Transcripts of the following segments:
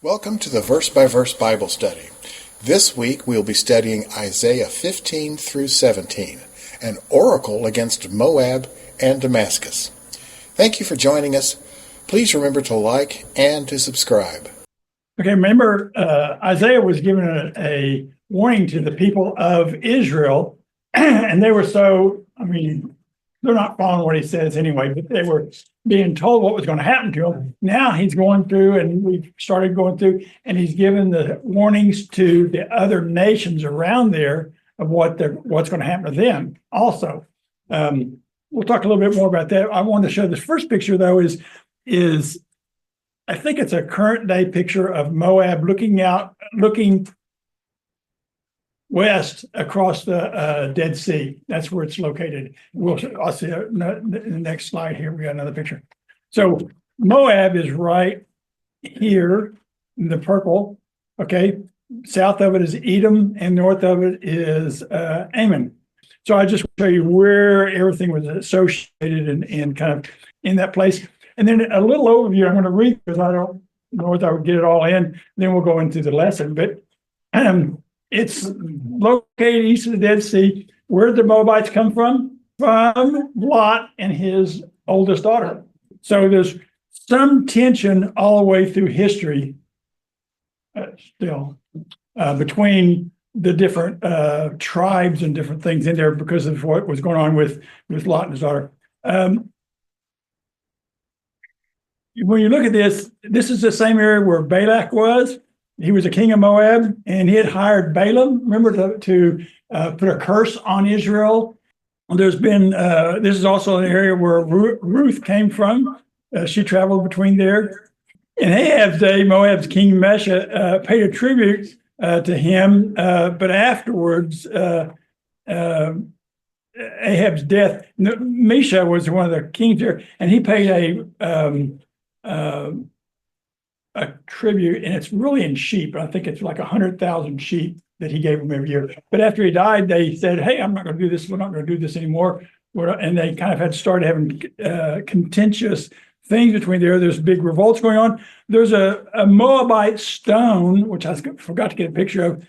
Welcome to the Verse by Verse Bible Study. This week we'll be studying Isaiah 15 through 17, an oracle against Moab and Damascus. Thank you for joining us. Please remember to like and to subscribe. Okay, remember Isaiah was given a warning to the people of Israel, and they were they're not following what he says anyway, but they were being told what was going to happen to them. Now he's going through, and we've started going through, and he's given the warnings to the other nations around there of what's going to happen to them also. We'll talk a little bit more about that. I wanted to show this first picture, though, is I think it's a current day picture of Moab looking west across the Dead Sea. That's where it's located. I'll see in the next slide here. We got another picture. So Moab is right here in the purple. Okay, south of it is Edom, and north of it is Ammon. So I just show you where everything was associated and kind of in that place. And then a little overview I'm going to read because I don't know if I would get it all in. Then we'll go into the lesson. But it's located east of the Dead Sea. Where did the Moabites come from? From Lot and his oldest daughter. So there's some tension all the way through history still between the different tribes and different things in there because of what was going on with Lot and his daughter. When you look at this is the same area where Balak was. He was a king of Moab, and he had hired Balaam, remember, to put a curse on Israel. There's been, this is also an area where Ruth came from. She traveled between there. In Ahab's day, Moab's king Mesha paid a tribute to him, but afterwards, Ahab's death, Mesha was one of the kings there, and he paid a tribute, and it's really in sheep. I think it's like 100,000 sheep that he gave them every year. But after he died, they said, "Hey, I'm not going to do this. We're not going to do this anymore." And they kind of had started having contentious things between there. There's big revolts going on. There's a Moabite stone, which I forgot to get a picture of,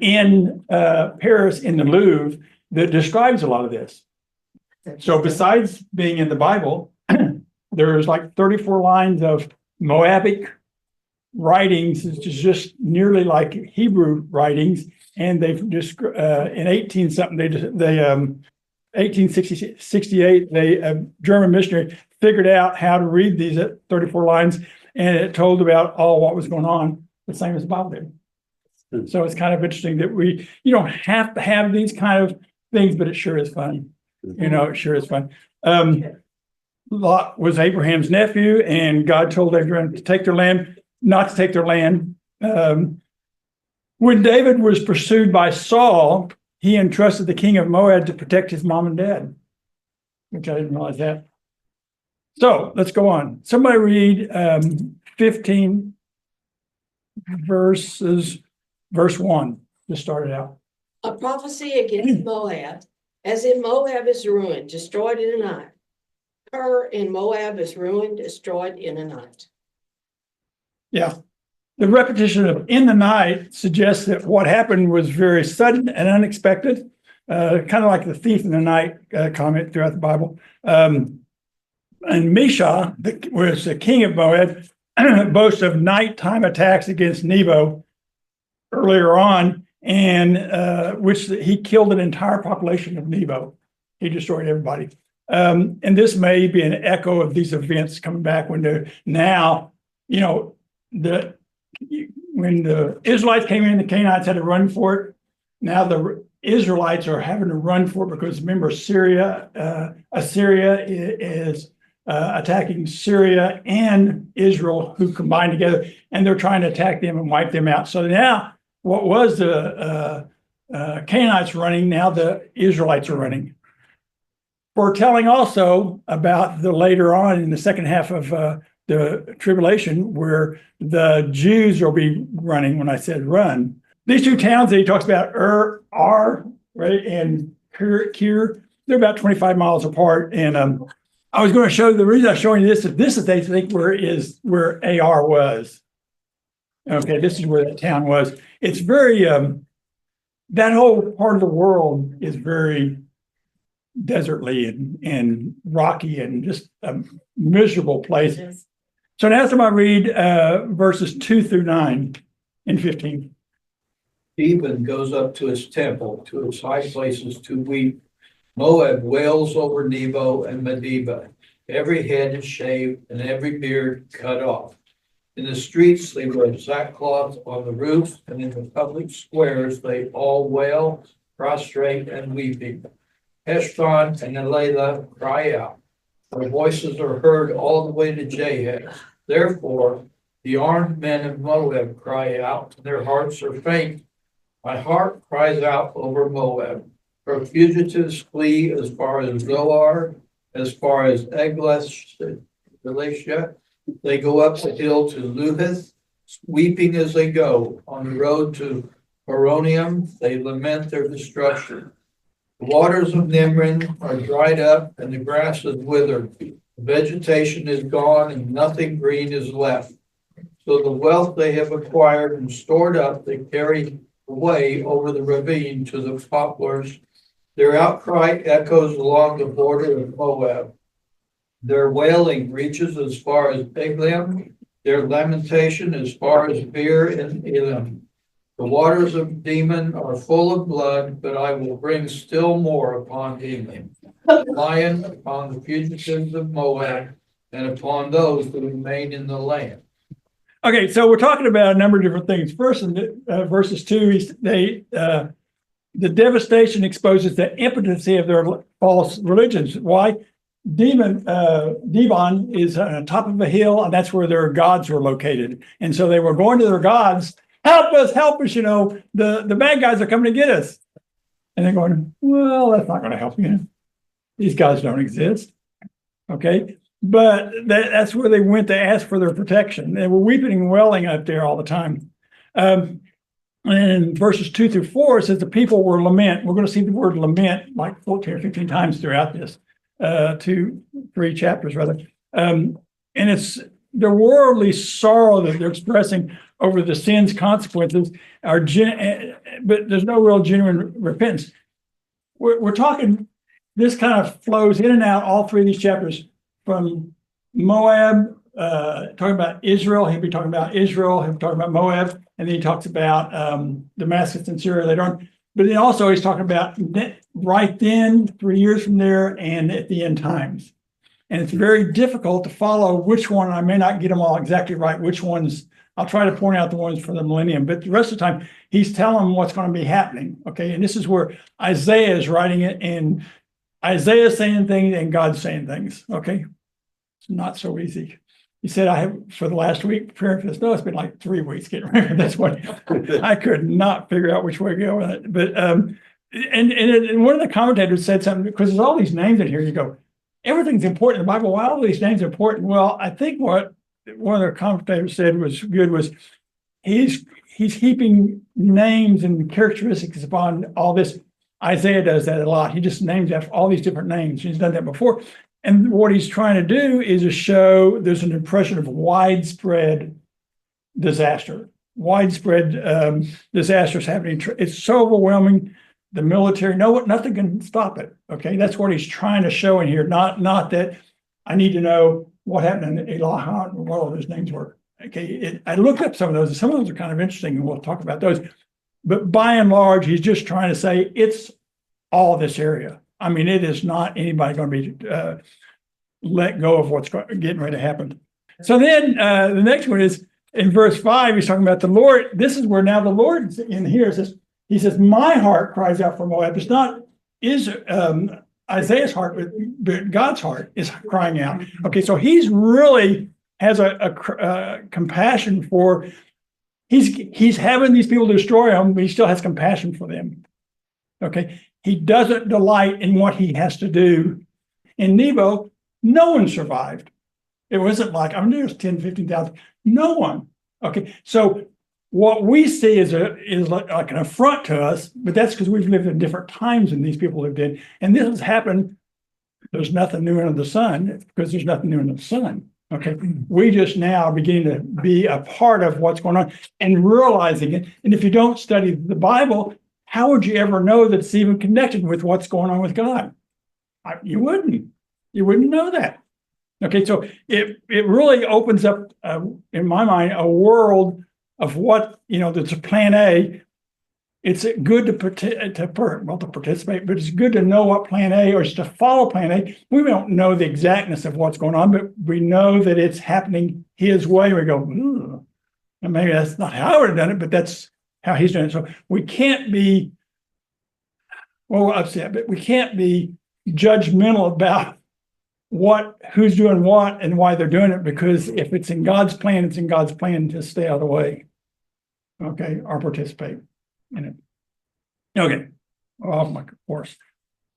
in Paris in the Louvre that describes a lot of this. So besides being in the Bible, there's like 34 lines of Moabic writings. It's just nearly like Hebrew writings, and they've just in 1868 a German missionary figured out how to read these at 34 lines, and it told about all what was going on, the same as the Bible did. So it's kind of interesting that you don't have to have these kind of things, but it sure is fun. It sure is fun. Lot was Abraham's nephew, and God told Abraham to take their land, not to take their land. When David was pursued by Saul, he entrusted the king of Moab to protect his mom and dad, which I didn't realize that. So let's go on. Somebody read 15 verse 1 to start it out. A prophecy against Moab, as in Moab is ruined, destroyed in a night. And Moab is ruined, destroyed in a night. Yeah. The repetition of in the night suggests that what happened was very sudden and unexpected, kind of like the thief in the night comment throughout the Bible. And Mesha, was the king of Moab, boasts of nighttime attacks against Nebo earlier on, and which he killed an entire population of Nebo. He destroyed everybody. And this may be an echo of these events coming back when when the Israelites came in, the Canaanites had to run for it. Now the Israelites are having to run for it because remember, Assyria is attacking Syria and Israel, who combined together, and they're trying to attack them and wipe them out. So now, what was the Canaanites running? Now the Israelites are running. Foretelling also about the later on in the second half of the tribulation, where the Jews will be running. When I said run, these two towns that he talks about, right, and Kir, they're about 25 miles apart. And I was going to show the reason I'm showing you this is they think where AR was. Okay, this is where that town was. It's very, that whole part of the world is very desertly and rocky and just a miserable place. So now I'm read verses 2-9 and 15. Edom goes up to its temple, to its high places to weep. Moab wails over Nebo and Medeba. Every head is shaved and every beard cut off. In the streets they wear sackcloth, on the roofs and in the public squares they all wail, prostrate and weeping. Heshbon and Elah cry out. Their voices are heard all the way to Jahaz. Therefore, the armed men of Moab cry out, their hearts are faint. My heart cries out over Moab. Her fugitives flee as far as Zoar, as far as Eglath-Shelisha. They go up the hill to Luhith, weeping as they go. On the road to Horonium, they lament their destruction. The waters of Nimrin are dried up, and the grass is withered. The vegetation is gone, and nothing green is left. So the wealth they have acquired and stored up, they carry away over the ravine to the poplars. Their outcry echoes along the border of Moab. Their wailing reaches as far as Eglam, their lamentation as far as Beer and Elim. The waters of Demon are full of blood, but I will bring still more upon Elim. Lion upon the fugitives of Moab, and upon those who remain in the land. Okay, so we're talking about a number of different things. First, in verses 2, the devastation exposes the impotency of their false religions. Why? Dibon is on top of a hill, and that's where their gods were located. And so they were going to their gods, help us, the bad guys are coming to get us. And they're going, well, that's not going to help you. These guys don't exist. Okay. But that's where they went to ask for their protection. They were weeping and wailing up there all the time. And in verses 2-4, it says the people were lament. We're going to see the word lament like 14 or 15 times throughout this, 2-3 chapters rather. And it's the worldly sorrow that they're expressing over the sin's consequences, but there's no real genuine repentance. We're talking, this kind of flows in and out, all three of these chapters, from Moab, talking about Israel. He'll be talking about Israel, he'll be talking about Moab, and then he talks about Damascus and Syria later on. But then also he's talking about right then, 3 years from there, and at the end times. And it's very difficult to follow which one. I may not get them all exactly right, which ones. I'll try to point out the ones for the millennium, but the rest of the time he's telling them what's going to be happening. Okay. And this is where Isaiah is writing it, and Isaiah saying things and God saying things. Okay. It's not so easy. He said, I have, for the last week, preparing for this. No, it's been like 3 weeks getting ready. That's what I could not figure out which way to go with it. But, and one of the commentators said something, because there's all these names in here. You go, everything's important in the Bible. Why all these names are important? Well, I think what one of the commentators said was good was he's heaping names and characteristics upon all this. Isaiah does that a lot. He just names after all these different names. He's done that before. And what he's trying to do is to show there's an impression of widespread disaster. Widespread disasters happening. It's so overwhelming. The military, nothing can stop it. Okay, that's what he's trying to show in here. Not that I need to know what happened in Elaha and what all those names were. Okay, I looked up some of those. Some of those are kind of interesting, and we'll talk about those. But by and large, he's just trying to say it's all this area. I mean, it is not anybody going to be let go of what's getting ready to happen. So then the next one is in verse 5. He's talking about the Lord. This is where now the Lord in here says. He says, my heart cries out for Moab. It's not Isaiah's heart, but God's heart is crying out. Okay, so he's really has a compassion for, he's having these people destroy him, but he still has compassion for them. Okay, he doesn't delight in what he has to do. In Nebo, no one survived. It wasn't like, I mean, there's 10, 15,000, no one. Okay, so what we see is like an affront to us, but that's because we've lived in different times than these people lived in. And this has happened. There's nothing new under the sun because there's nothing new under the sun. Okay, we just now are beginning to be a part of what's going on and realizing it. And if you don't study the Bible, how would you ever know that it's even connected with what's going on with God? You wouldn't. You wouldn't know that. Okay, so it really opens up, in my mind, a world of what, there's a plan A. It's good to participate, but it's good to know what plan A or just to follow plan A. We don't know the exactness of what's going on, but we know that it's happening his way. We go, ooh. And maybe that's not how I would have done it, but that's how he's doing it. So we can't be, upset, but we can't be judgmental about who's doing what and why they're doing it, because if it's in God's plan, it's in God's plan to stay out of the way. Okay, or participate in it. Okay, off my course.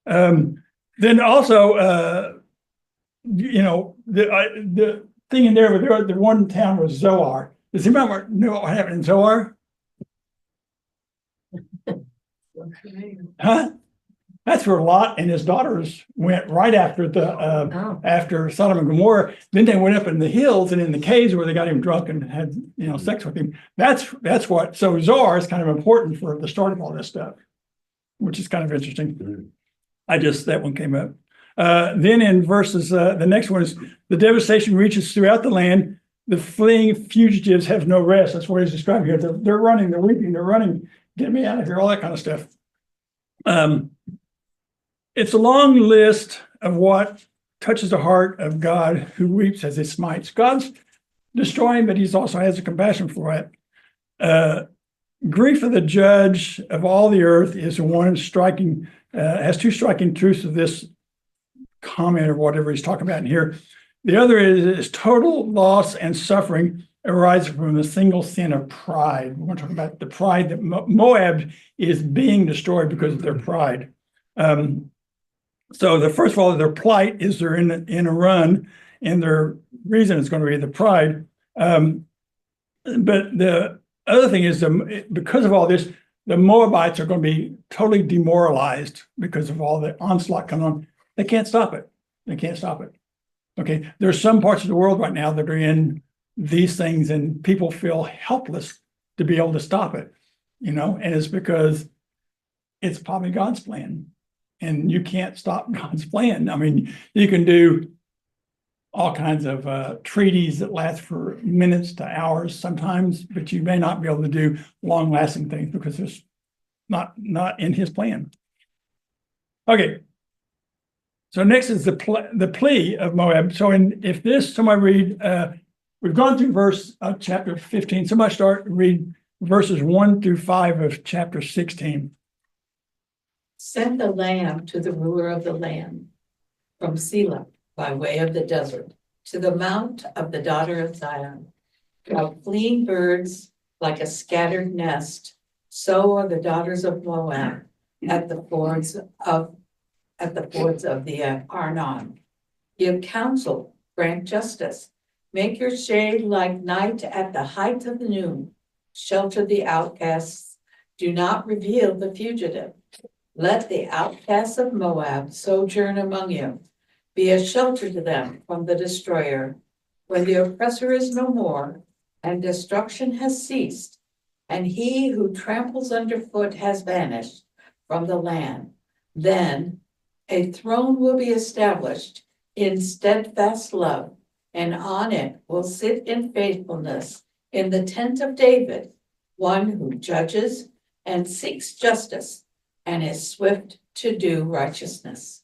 Then also, the thing in there with the one town was Zoar. Does anybody know what happened in Zoar? Huh? That's where Lot and his daughters went right after after Sodom and Gomorrah. Then they went up in the hills and in the caves where they got him drunk and had sex with him. That's what. So Zoar is kind of important for the start of all this stuff, which is kind of interesting. That one came up. Then in verses, the next one is the devastation reaches throughout the land. The fleeing fugitives have no rest. That's what he's describing here. They're running, they're weeping, they're running. Get me out of here, all that kind of stuff. It's a long list of what touches the heart of God who weeps as he smites. God's destroying, but he also has a compassion for it. Grief of the judge of all the earth is the one striking, has two striking truths of this comment or whatever he's talking about in here. The other is total loss and suffering arising from the single sin of pride. We're going to talk about the pride that Moab is being destroyed because of their pride. So first of all, their plight is they're in a run, and their reason is going to be the pride. But the other thing is, because of all this, the Moabites are going to be totally demoralized because of all the onslaught coming on. They can't stop it. They can't stop it. Okay, there's some parts of the world right now that are in these things, and people feel helpless to be able to stop it. And it's because it's probably God's plan. And you can't stop God's plan. I mean, you can do all kinds of treaties that last for minutes to hours sometimes, but you may not be able to do long-lasting things because it's not in his plan. Okay. So next is the plea of Moab. So if somebody read, we've gone through chapter 15. Somebody read verses 1 through 5 of chapter 16. Send the lamb to the ruler of the land from Selah by way of the desert to the mount of the daughter of Zion. Like fleeing birds, like a scattered nest, so are the daughters of Moab at the fords of the Arnon. Give counsel, grant justice, make your shade like night at the height of the noon. Shelter the outcasts, do not reveal the fugitive. Let the outcasts of Moab sojourn among you. Be a shelter to them from the destroyer. When the oppressor is no more, and destruction has ceased, and he who tramples underfoot has vanished from the land, then a throne will be established in steadfast love, and on it will sit in faithfulness in the tent of David, one who judges and seeks justice and is swift to do righteousness.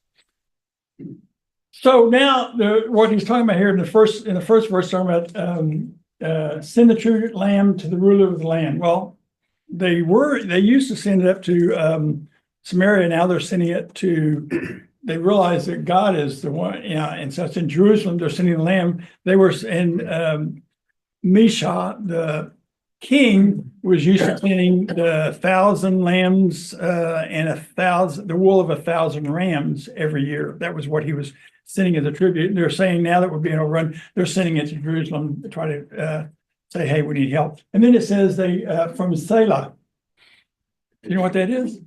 So now what he's talking about here in the first verse, talking about send the true lamb to the ruler of the land. Well, they used to send it up to Samaria. Now they're sending it to. They realize that God is the one. And so it's in Jerusalem. They're sending the lamb. They were in Misha, the king was used to sending the 1,000 lambs and the wool of 1,000 rams every year. That was what he was sending as a tribute. They're saying now that we're being overrun, they're sending it to Jerusalem to try to say, hey, we need help. And then it says they from Selah. You know what that is?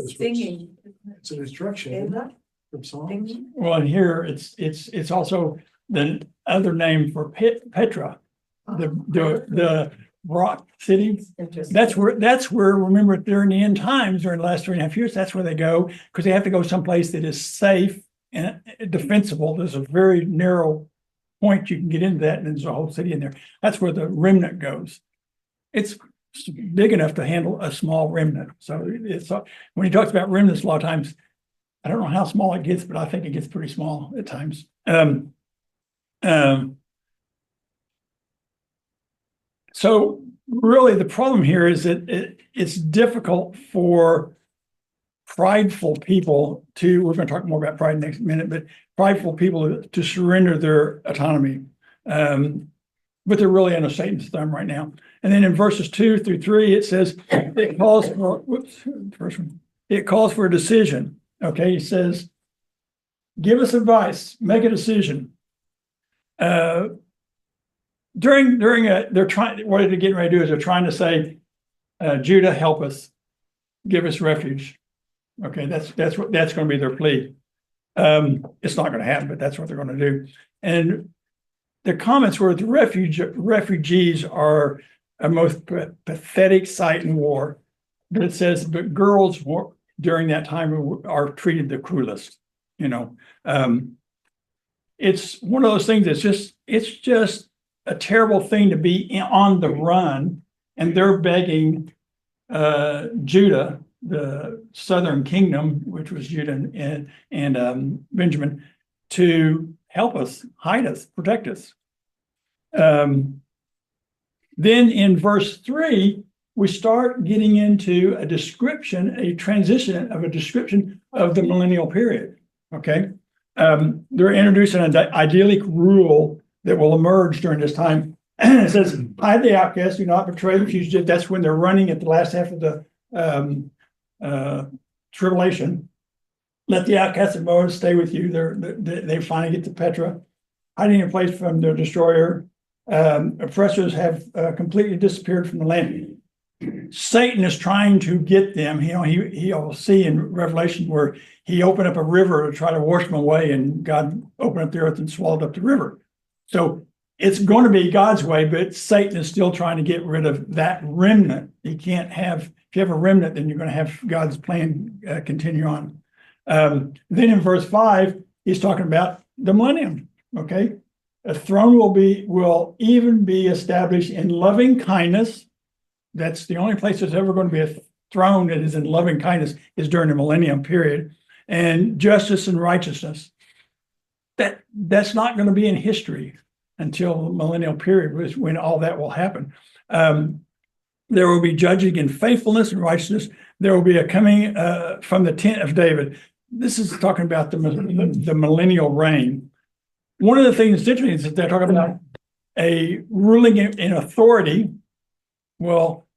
Singing. It's an instruction Selah? from Psalms. Singing. Well, and here it's also the other name for Petra, the rock city. Interesting. That's where, remember, during the end times, during the last 3.5 years, that's where they go, because they have to go someplace that is safe and defensible. There's a very narrow point you can get into that, and there's a whole city in there. That's where the remnant goes. It's big enough to handle a small remnant. So it's when he talks about remnants, a lot of times, I don't know how small it gets, but I think it gets pretty small at times. So really the problem here is that it's difficult for prideful people to, we're going to talk more about pride next minute, but prideful people to surrender their autonomy. But they're really under Satan's thumb right now. And then in verses 2 through 3, it says, it calls for, first one, it calls for a decision. Okay, he says, give us advice, make a decision. They're trying, what they're getting ready to do is they're trying to say, Judah, help us, give us refuge. Okay, that's going to be their plea. It's not going to happen, but that's what they're going to do. And the comments were the refugees are a most pathetic sight in war. But it says, but girls during that time are treated the cruelest. You know, it's one of those things that's it's just a terrible thing to be on the run, and they're begging Judah, the southern kingdom, which was Judah and Benjamin, to help us, hide us, protect us. Then in verse 3, we start getting into a description of the millennial period. Okay. They're introducing an idyllic rule that will emerge during this time. It says, hide the outcast, do not betray the fugitive. That's when they're running at the last half of the tribulation. Let the outcasts of Moab stay with you. They finally get to Petra, hiding in place from their destroyer. Oppressors have completely disappeared from the land. Satan is trying to get them. You know, he'll see in Revelation where he opened up a river to try to wash them away, and God opened up the earth and swallowed up the river. So it's going to be God's way, but Satan is still trying to get rid of that remnant. You can't have, if you have a remnant, then you're going to have God's plan continue on. Then in verse 5, he's talking about the millennium. Okay, a throne will even be established in loving kindness. That's the only place there's ever going to be a throne that is in loving kindness is during the millennium period, and justice and righteousness. That's not going to be in history until the millennial period, was when all that will happen. There will be judging in faithfulness and righteousness. There will be a coming from the tent of David. This is talking about the millennial reign. One of the things that's interesting is that they're talking about a ruling in authority. Well,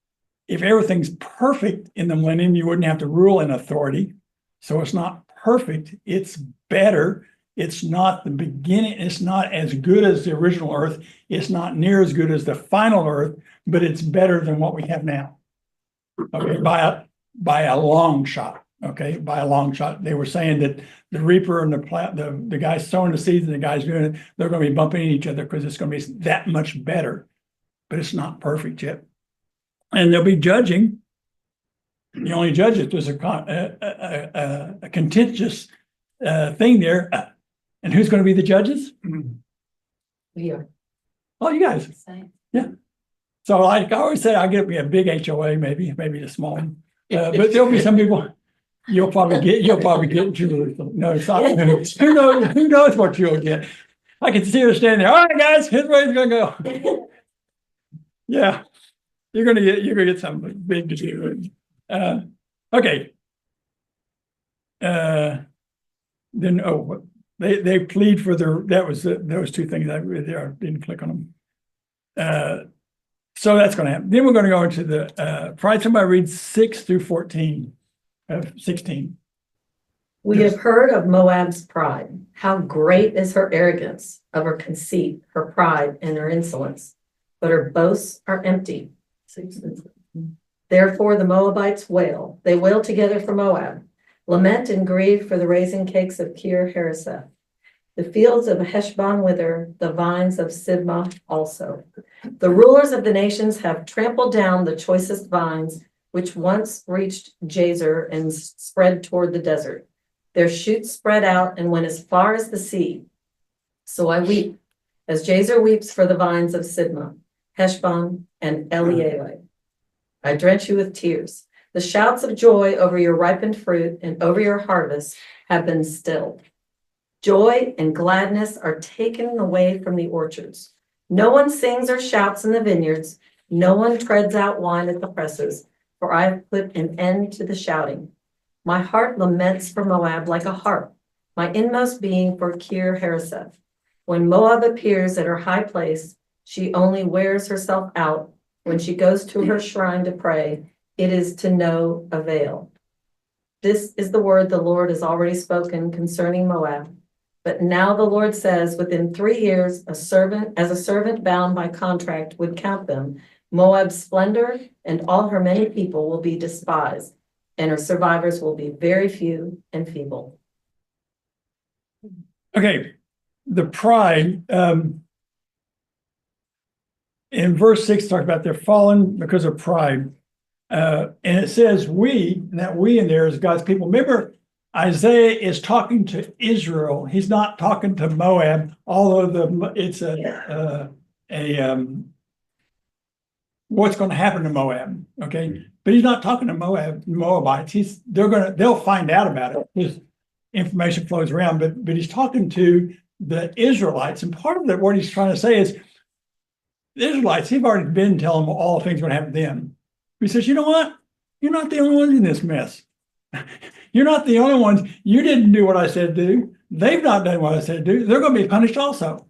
if everything's perfect in the millennium, you wouldn't have to rule in authority. So it's not perfect, it's better. It's not the beginning, it's not as good as the original earth. It's not near as good as the final earth, but it's better than what we have now. Okay, by a long shot. Okay, by a long shot. They were saying that the reaper and the guy sowing the seeds and the guys doing it, they're going to be bumping into each other because it's going to be that much better, but it's not perfect yet. And they'll be judging. The only judge if there's a contentious thing there. And who's going to be the judges? We are. Oh, you guys. Yeah. So like I always say, I'll get me a big HOA, maybe a small one. But there'll be some people you'll probably get Julie. No, it's not. Who knows what you'll get. I can see her standing there. All right, guys, here's where it's gonna go. Yeah. You're gonna get something big to do. Okay. Then they plead for those two things. I didn't click on them. So that's going to happen. Then we're going to go into the pride. Somebody read 6 through 14 of 16. We have heard of Moab's pride. How great is her arrogance, of her conceit, her pride, and her insolence. But her boasts are empty. Therefore the Moabites wail. They wail together for Moab. Lament and grieve for the raisin cakes of Kir Hareseth. The fields of Heshbon wither, the vines of Sibmah also. The rulers of the nations have trampled down the choicest vines, which once reached Jazer and spread toward the desert. Their shoots spread out and went as far as the sea. So I weep, as Jazer weeps for the vines of Sibmah, Heshbon, and Elealeh. I drench you with tears. The shouts of joy over your ripened fruit and over your harvest have been stilled. Joy and gladness are taken away from the orchards. No one sings or shouts in the vineyards. No one treads out wine at the presses, for I have put an end to the shouting. My heart laments for Moab like a harp, my inmost being for Kir Hareseth. When Moab appears at her high place, she only wears herself out. When she goes to her shrine to pray, it is to no avail. This is the word the Lord has already spoken concerning Moab. But now the Lord says, within 3 years, as a servant bound by contract would count them, Moab's splendor and all her many people will be despised, and her survivors will be very few and feeble. Okay, the pride, in verse 6 talks about they're fallen because of pride. And it says we, and that we in there is God's people. Remember, Isaiah is talking to Israel. He's not talking to Moab, although it's what's going to happen to Moab. Okay, but he's not talking to Moabites. They'll find out about it. His information flows around, but he's talking to the Israelites, and part of what he's trying to say is the Israelites. He've already been telling them all the things going to happen to them. He says, you know what? You're not the only ones in this mess. You're not the only ones. You didn't do what I said do. They've not done what I said do. They're going to be punished also.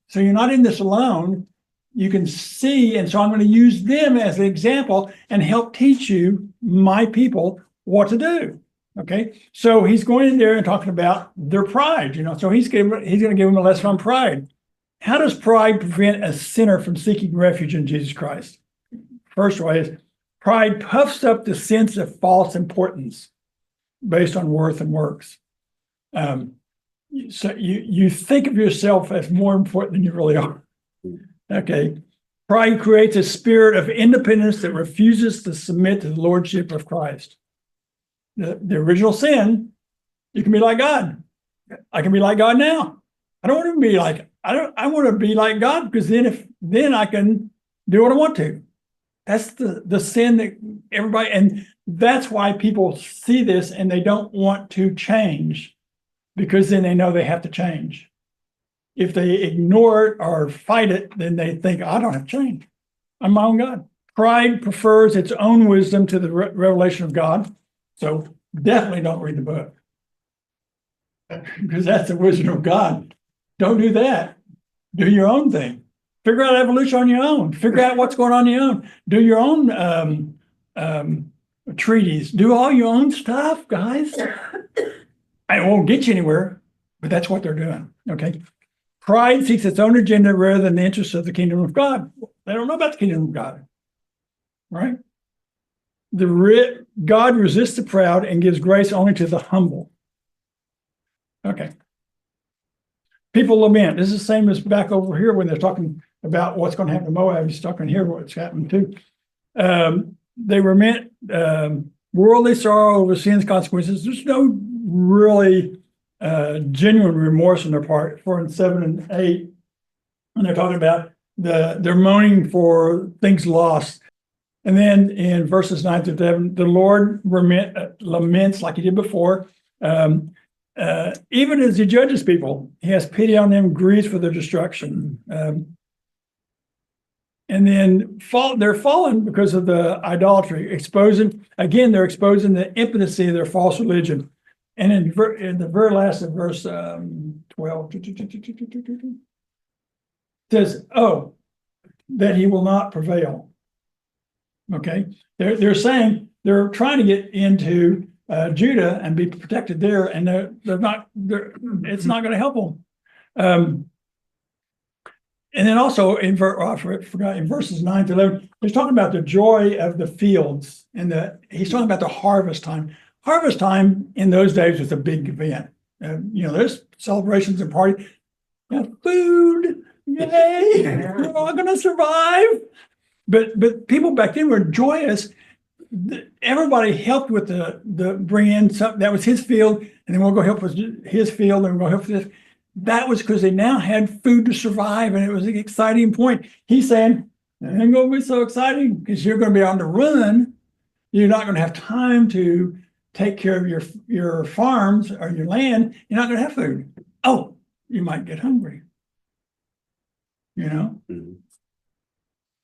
So you're not in this alone. You can see, and so I'm going to use them as an example and help teach you, my people, what to do. Okay, so he's going in there and talking about their pride. So he's going to give them a lesson on pride. How does pride prevent a sinner from seeking refuge in Jesus Christ? First way is pride puffs up the sense of false importance based on worth and works. So you think of yourself as more important than you really are. Okay. Pride creates a spirit of independence that refuses to submit to the lordship of Christ. The original sin, you can be like God. I can be like God now. I don't want to be like, I want to be like God, because then I can do what I want to. That's the sin that everybody, and that's why people see this and they don't want to change, because then they know they have to change. If they ignore it or fight it, then they think, I don't have to change. I'm my own God. Pride prefers its own wisdom to the revelation of God. So definitely don't read the book, because that's the wisdom of God. Don't do that. Do your own thing. Figure out evolution on your own. Figure out what's going on your own. Do your own treaties. Do all your own stuff, guys. It won't get you anywhere, but that's what they're doing. Okay. Pride seeks its own agenda rather than the interests of the kingdom of God. They don't know about the kingdom of God, right? God resists the proud and gives grace only to the humble. Okay. People lament. This is the same as back over here when they're talking about what's going to happen to Moab. He's talking here what's happening too. They lament worldly sorrow over sin's consequences. There's no really genuine remorse on their part. 4 and 7 and 8, and they're talking about they're moaning for things lost. And then in verses 9 to 11, the Lord laments like he did before. Even as he judges people, he has pity on them, grieves for their destruction. And then they're fallen because of the idolatry, they're exposing the impotency of their false religion. And in the very last of verse 12, says, that he will not prevail. Okay, they're saying they're trying to get into Judah and be protected there, and it's not going to help them. And then also in verses 9 to 11, he's talking about the joy of the fields, and he's talking about the harvest time. Harvest time in those days was a big event. there's celebrations and parties, food, yay, we're all gonna survive. But people back then were joyous. Everybody helped with the bring in something that was his field, and then we'll go help with his field, and we'll go help with this. That was because they now had food to survive, and it was an exciting point. He's saying, it ain't gonna be so exciting because you're gonna be on the run. You're not gonna have time to take care of your farms or your land. You're not gonna have food. Oh, you might get hungry. Mhm.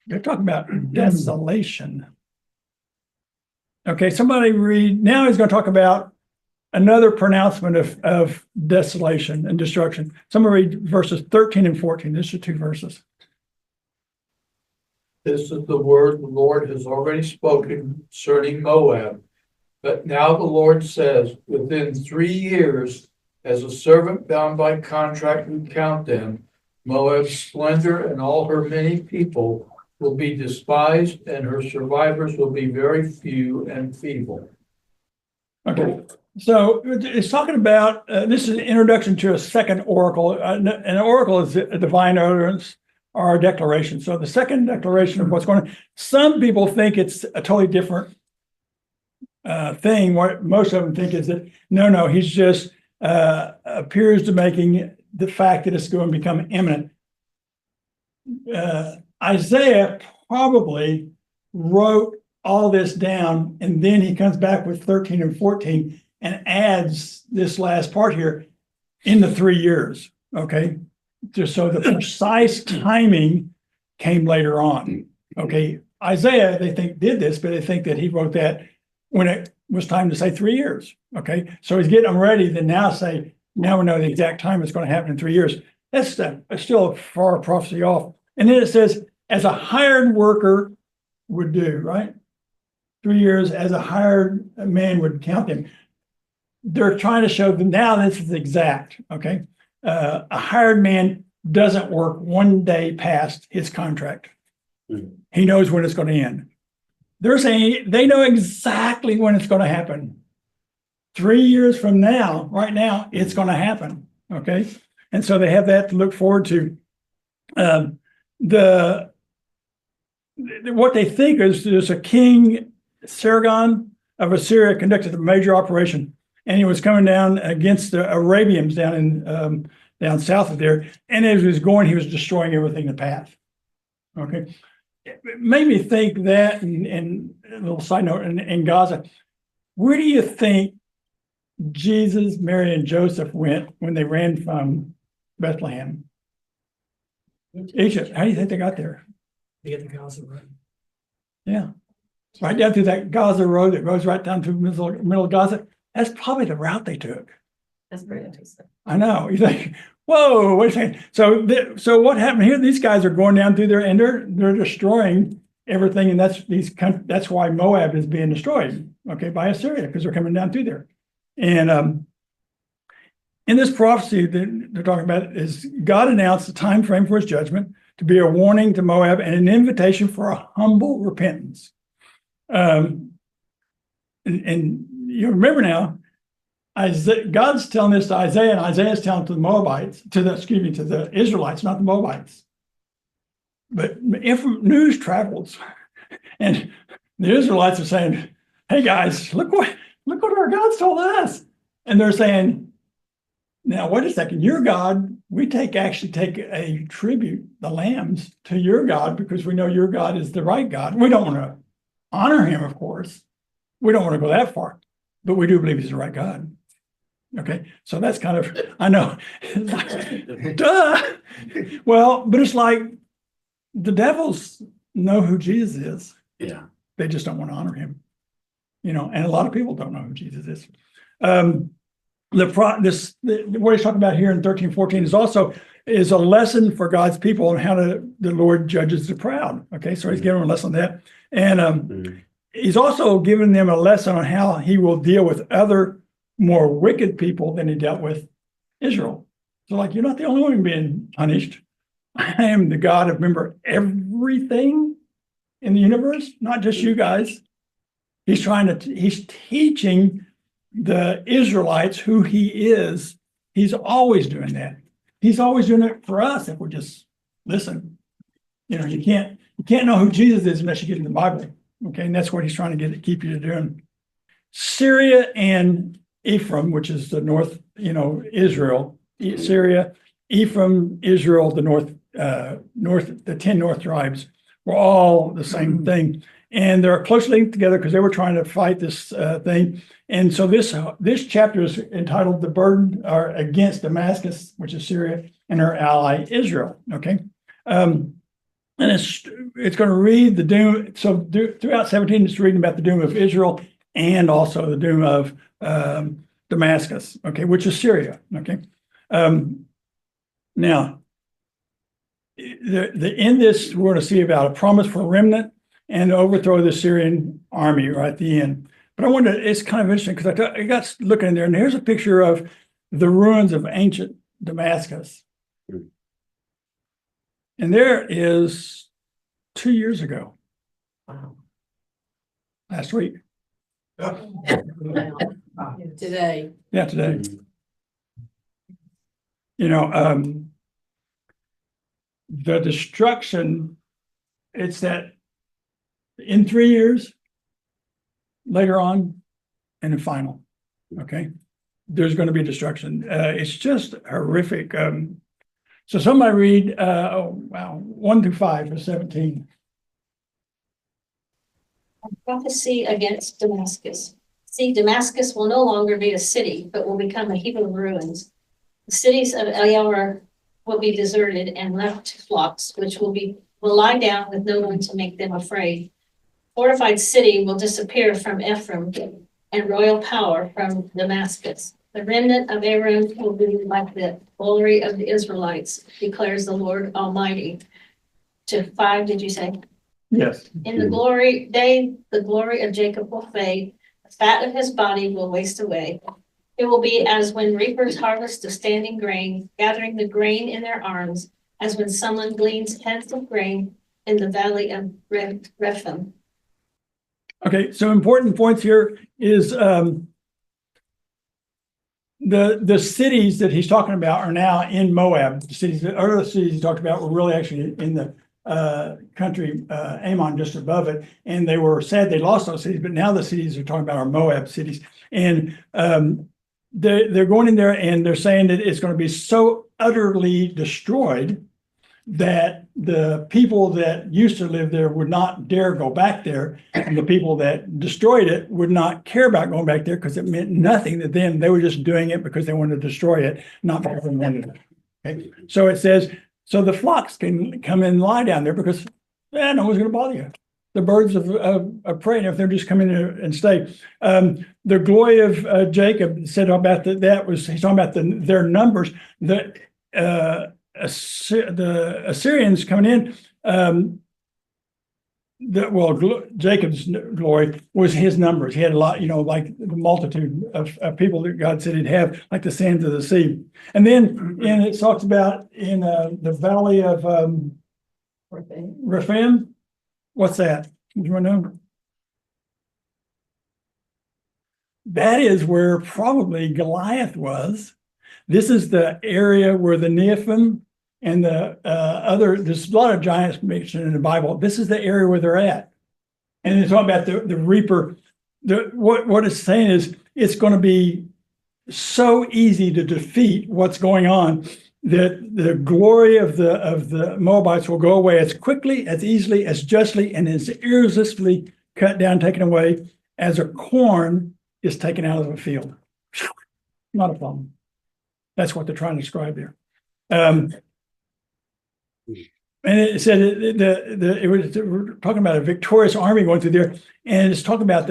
They're talking about desolation. Okay, somebody read, now he's going to talk about another pronouncement of desolation and destruction. Somebody read verses 13 and 14. These are 2 verses. This is the word the Lord has already spoken concerning Moab. But now the Lord says, within 3 years, as a servant bound by contract would count them, Moab's splendor and all her many people will be despised, and her survivors will be very few and feeble. Okay, so it's talking about, this is an introduction to a second oracle. An oracle is a divine utterance or a declaration. So the second declaration of what's going on, some people think it's a totally different thing. What most of them think is that, no, he's just appears to making the fact that it's going to become imminent. Isaiah probably wrote all this down, and then he comes back with 13 and 14 and adds this last part here in the 3 years. Okay, just so the precise timing came later on. Okay, Isaiah, they think did this, but they think that he wrote that when it was time to say 3 years. Okay, so he's getting them ready to now say, now we know the exact time it's going to happen in 3 years. That's still a far prophecy off. And then it says, as a hired worker would do, right? 3 years as a hired man would count them. They're trying to show them now this is exact, okay? A hired man doesn't work 1 day past his contract. He knows when it's going to end. They're saying they know exactly when it's going to happen. 3 years from now, right now, it's going to happen, okay? And so they have that to look forward to. What they think is there's a king, Sargon of Assyria, conducted a major operation, and he was coming down against the Arabians down south of there. And as he was going, he was destroying everything in the path. Okay, it made me think that. And a little side note in Gaza, where do you think Jesus, Mary, and Joseph went when they ran from Bethlehem? Egypt. How do you think they got there? They get the Gaza Road. Yeah. Right down through that Gaza road that goes right down through the middle of Gaza. That's probably the route they took. That's very interesting. I know. You think, whoa, wait a second. So what happened here? These guys are going down through there and they're destroying everything. And that's why Moab is being destroyed, okay, by Assyria, because they're coming down through there. And in this prophecy that they're talking about is God announced the time frame for his judgment to be a warning to Moab and an invitation for a humble repentance. And you remember now, God's telling this to Isaiah, and Isaiah's telling it to the Moabites, to the Israelites, not the Moabites. But news travels, and the Israelites are saying, "Hey guys, look what our God's told us," and they're saying, "Now wait a second, your God, we actually take a tribute, the lambs, to your God because we know your God is the right God. We don't want to honor him, of course. We don't want to go that far, but we do believe he's the right God." Okay, so that's kind of, I know, duh. Well, but it's like the devils know who Jesus is. Yeah. They just don't want to honor him, and a lot of people don't know who Jesus is. What he's talking about here in 13:14 is a lesson for God's people on how the Lord judges the proud. Okay, so he's giving them a lesson on that, and he's also giving them a lesson on how he will deal with other more wicked people than he dealt with Israel. So, like, you're not the only one being punished. I am the God of, remember, everything in the universe, not just you guys. He's teaching the Israelites who he is He's always doing that. He's always doing it for us if we just listen. You know, you can't know who Jesus is unless you get in the Bible. Okay, and that's what he's trying to keep you to doing. Syria and Ephraim, which is the north, Israel, Syria, Ephraim, Israel, the north, the 10 north tribes were all the same thing. And they're closely linked together because they were trying to fight this thing. And so this chapter is entitled "The Burden or Against Damascus," which is Syria, and her ally Israel. Okay, and it's going to read the doom. So throughout 17, it's reading about the doom of Israel and also the doom of Damascus. Okay, which is Syria. Okay, now in this we're going to see about a promise for a remnant and the overthrow of the Syrian army right at the end. But I wonder, it's kind of interesting because I got looking in there, and here's a picture of the ruins of ancient Damascus. And there is 2 years ago. Wow. Last week. Today. Yeah, today. The destruction, it's that in 3 years, later on, and the final, okay, there's going to be destruction. It's just horrific. So somebody read 1 through 5 or 17. Prophecy against Damascus. See, Damascus will no longer be a city, but will become a heap of ruins. The cities of Eliar will be deserted and left to flocks, which will lie down with no one to make them afraid. Fortified city will disappear from Ephraim, and royal power from Damascus. The remnant of Aram will be like the glory of the Israelites, declares the Lord Almighty. To 5, did you say? Yes. In the glory of Jacob will fade, the fat of his body will waste away. It will be as when reapers harvest the standing grain, gathering the grain in their arms, as when someone gleans heads of grain in the valley of Rephaim. Okay, so important points here is the cities that he's talking about are now in Moab. The cities, the other cities he talked about were really actually in the country Ammon, just above it, and they were sad they lost those cities. But now the cities they're talking about are Moab cities, and they're going in there and they're saying that it's going to be so utterly destroyed that the people that used to live there would not dare go back there, and the people that destroyed it would not care about going back there because it meant nothing to them. They were just doing it because they wanted to destroy it, not because they wanted it. Okay, so it says, so the flocks can come and lie down there because no one's going to bother you. The birds of prey, if they're just coming in and stay. The glory of Jacob said about he's talking about their numbers. The Assyrians coming in, Jacob's glory was his numbers. He had a lot, like the multitude of people that God said he'd have, like the sands of the sea. And then it talks about in the valley of Rephaim. What's that? Do you want to know? That is where probably Goliath was. This is the area where the Nephilim and the there's a lot of giants mentioned in the Bible. This is the area where they're at. And it's talking about the reaper. What it's saying is it's going to be so easy to defeat what's going on that the glory of the Moabites will go away as quickly, as easily, as justly, and as irresistibly cut down, taken away as a corn is taken out of a field. Not a problem. That's what they're trying to describe there. And it said we're talking about a victorious army going through there, and it's talking about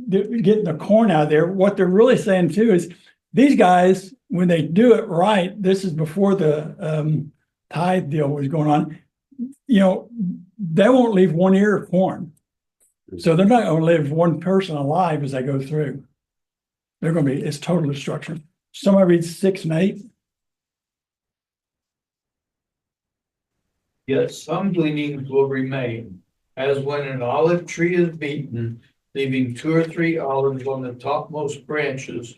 getting the corn out of there. What they're really saying too is these guys, when they do it right, this is before the tithe deal was going on, they won't leave one ear of corn. So they're not going to leave one person alive as they go through. They're going to it's total destruction. Somebody reads 6 and 8. Yet some gleanings will remain, as when an olive tree is beaten, leaving 2 or 3 olives on the topmost branches.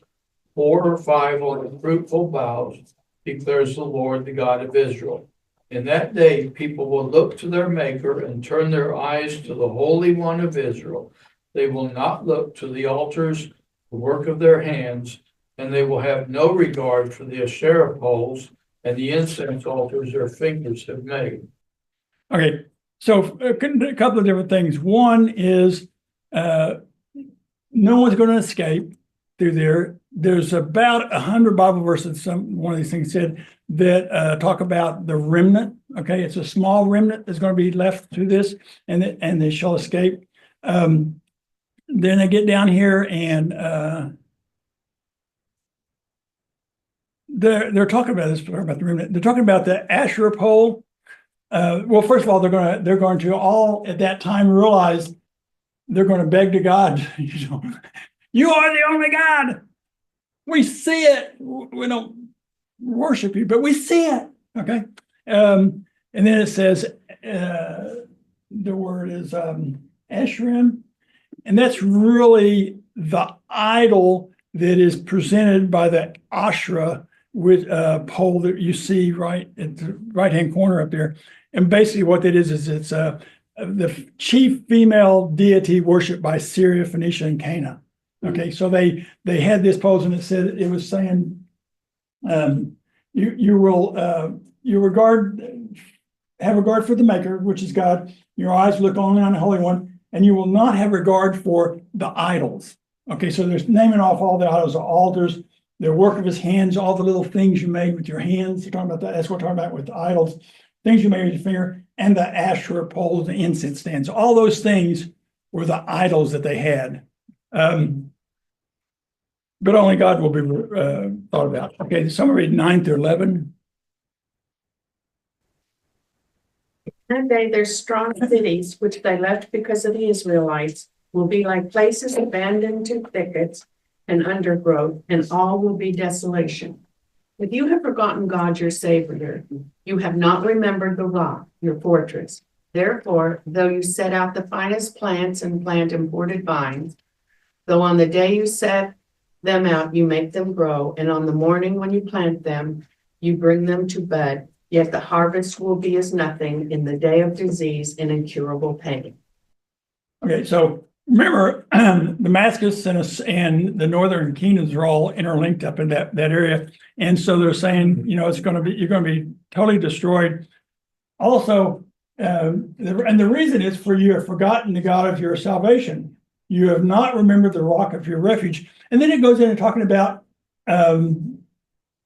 4 or 5 on the fruitful boughs, declares the Lord, the God of Israel. In that day, people will look to their Maker and turn their eyes to the Holy One of Israel. They will not look to the altars, the work of their hands, and they will have no regard for the Asherah poles and the incense altars their fingers have made. Okay, so a couple of different things. One is no one's going to escape through there. There's about 100 Bible verses, one of these things said, that talk about the remnant. Okay, it's a small remnant that's going to be left through this, and they shall escape. Then they get down here and they're talking about this, about the remnant. They're talking about the Asherah pole. Well, first of all, they're going to all at that time realize they're going to beg to God, you are the only God. We see it. We don't worship you, but we see it. Okay. And then it says the word is Asherim, and that's really the idol that is presented by the Asherah with a pole that you see right at the right-hand corner up there. And basically what that is it's the chief female deity worshipped by Syria, Phoenicia, and Canaan. Okay, so they had this pole, and it was saying, you will have regard for the Maker, which is God. Your eyes look only on the Holy One, and you will not have regard for the idols. Okay, so there's naming off all the idols, the altars, the work of his hands, all the little things you made with your hands. You're talking about that. That's what we're talking about with the idols, things you made with your finger, and the Asherah poles, the incense stands. All those things were the idols that they had. But only God will be thought about. Okay, someone read 9 through 11. That day their strong cities, which they left because of the Israelites, will be like places abandoned to thickets and undergrowth, and all will be desolation. If you have forgotten God, your Savior, you have not remembered the rock, your fortress. Therefore, though you set out the finest plants and plant imported vines, though on the day you set them out, you make them grow, and on the morning when you plant them, you bring them to bud, yet the harvest will be as nothing in the day of disease and incurable pain. Okay, so remember, Damascus and the northern kingdoms are all interlinked up in that area. And so they're saying, you're going to be totally destroyed. Also, and the reason is for you have forgotten the God of your salvation. You have not remembered the rock of your refuge. And then it goes into talking about,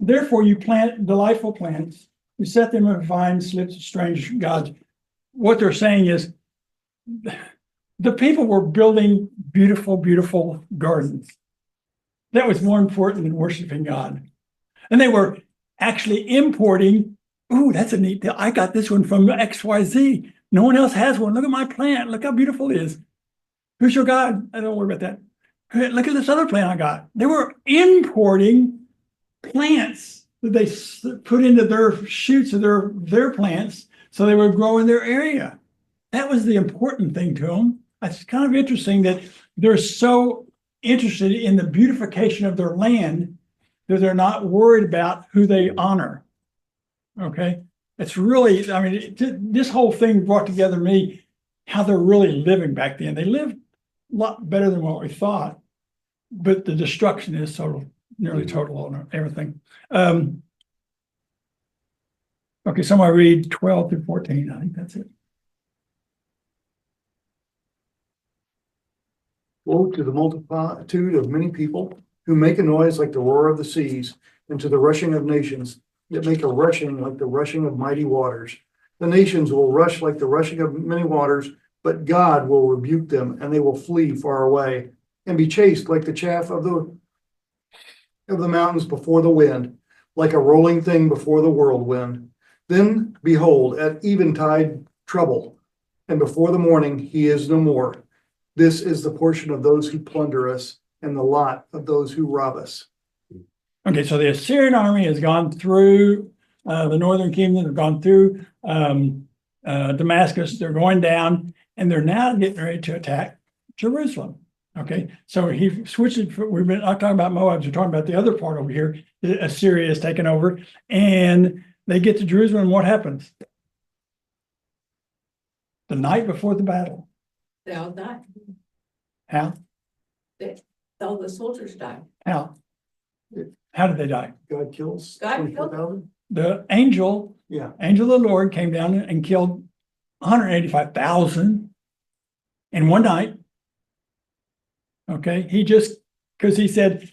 therefore you plant delightful plants. You set them in vines, slips of strange gods. What they're saying is the people were building beautiful, beautiful gardens. That was more important than worshiping God. And they were actually importing, ooh, that's a neat deal. I got this one from XYZ. No one else has one. Look at my plant. Look how beautiful it is. Who's your God? I don't worry about that. Look at this other plant I got. They were importing plants that they put into their shoots of their plants so they would grow in their area. That was the important thing to them. It's kind of interesting that they're so interested in the beautification of their land that they're not worried about who they honor. Okay? It's really, this whole thing brought together me how they're really living back then. They lived a lot better than what we thought, but the destruction is nearly total on everything. Okay, somebody read 12 through 14. I think that's it. Woe to the multitude of many people who make a noise like the roar of the seas, and to the rushing of nations that make a rushing like the rushing of mighty waters. The nations will rush like the rushing of many waters, but God will rebuke them, and they will flee far away, and be chased like the chaff of the mountains before the wind, like a rolling thing before the whirlwind. Then behold, at eventide trouble, and before the morning he is no more. This is the portion of those who plunder us, and the lot of those who rob us. Okay, so the Assyrian army has gone through the northern kingdom, have gone through Damascus, they're going down, and they're now getting ready to attack Jerusalem. Okay, so he switches, we've been, not talking about Moab, we're talking about the other part over here. Assyria is taken over and they get to Jerusalem. And what happens? The night before the battle. They all died. How? All the soldiers died. How? How did they die? God kills God 24,000? The angel Yeah. Angel of the Lord came down and killed 185,000 in one night. Okay, because he said,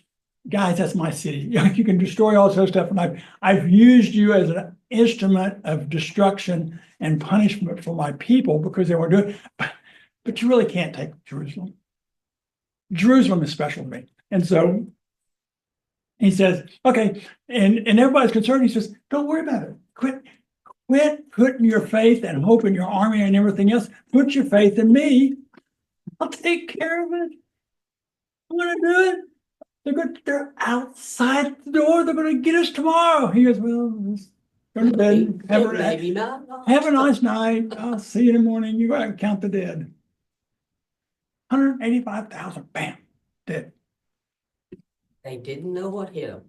guys, that's my city. You can destroy all this other stuff. And I've used you as an instrument of destruction and punishment for my people because they weren't doing it. But you really can't take Jerusalem. Jerusalem is special to me. And so he says, okay, and everybody's concerned. He says, don't worry about it. Quit putting your faith and hope in your army and everything else. Put your faith in me. I'll take care of it. I'm gonna do it. They're outside the door. They're gonna get us tomorrow. He goes, well, let's go to bed. Maybe not. Have a nice night. I'll see you in the morning. You go out and count the dead. 185,000. Bam. Dead. They didn't know what hit them.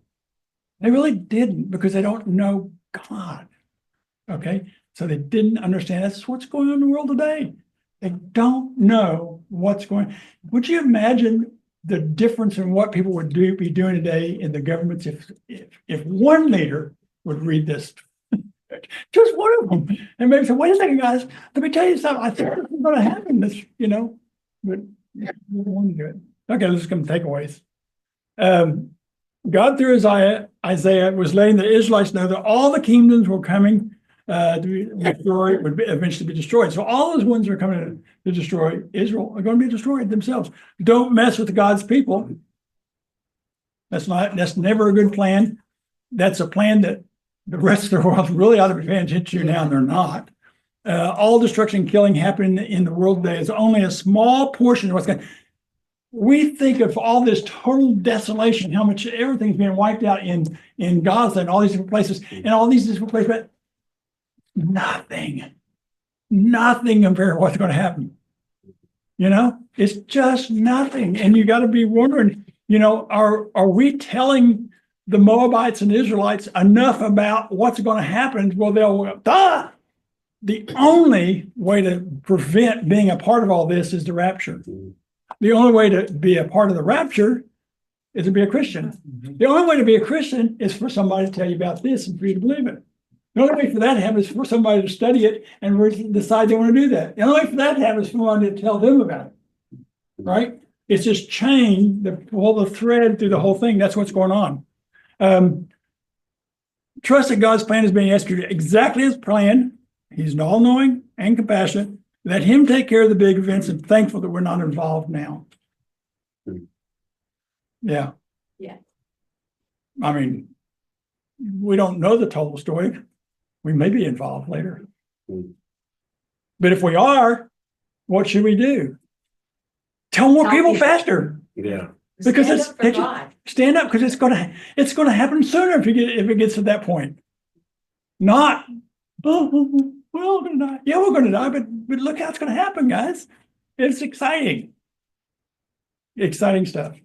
They really didn't because they don't know God. Okay. So they didn't understand that's what's going on in the world today. They don't know what's going. Would you imagine the difference in what people would be doing today in the governments if one leader would read this? Just one of them. And maybe say, wait a second, guys, let me tell you something. I think it's going to happen. This, but we don't want to do it. Okay, let's come takeaways. God through Isaiah was letting the Israelites know that all the kingdoms were coming to be destroyed, would eventually be destroyed. So all those ones that are coming to destroy Israel are going to be destroyed themselves. Don't mess with God's people. That's never a good plan. That's a plan that the rest of the world really ought to be paying attention to now, and they're not. All destruction and killing happening in the world today is only a small portion of what's going. We think of all this total desolation, how much everything's being wiped out in Gaza and all these different places, and all these different places, but nothing compared to what's going to happen. It's just nothing. And you got to be wondering, are we telling the Moabites and Israelites enough about what's going to happen? Well, they'll go, The only way to prevent being a part of all this is the rapture. The only way to be a part of the rapture is to be a Christian. The only way to be a Christian is for somebody to tell you about this and for you to believe it. The only way for that to happen is for somebody to study it and decide they want to do that. The only way for that to happen is for somebody to tell them about it. Right? It's just chain, pull the thread through the whole thing. That's what's going on. Trust that God's plan is being executed exactly as planned. He's all-knowing and compassionate. Let him take care of the big events and thankful that we're not involved now. Yeah. Yeah. I mean, we don't know the total story. We may be involved later. But if we are, what should we do? Tell more people faster. Yeah. Because Stand up for God. stand up because it's gonna happen sooner if it gets to that point. Not, we're all gonna die. Yeah, we're gonna die, but look how it's gonna happen, guys. It's exciting. Exciting stuff.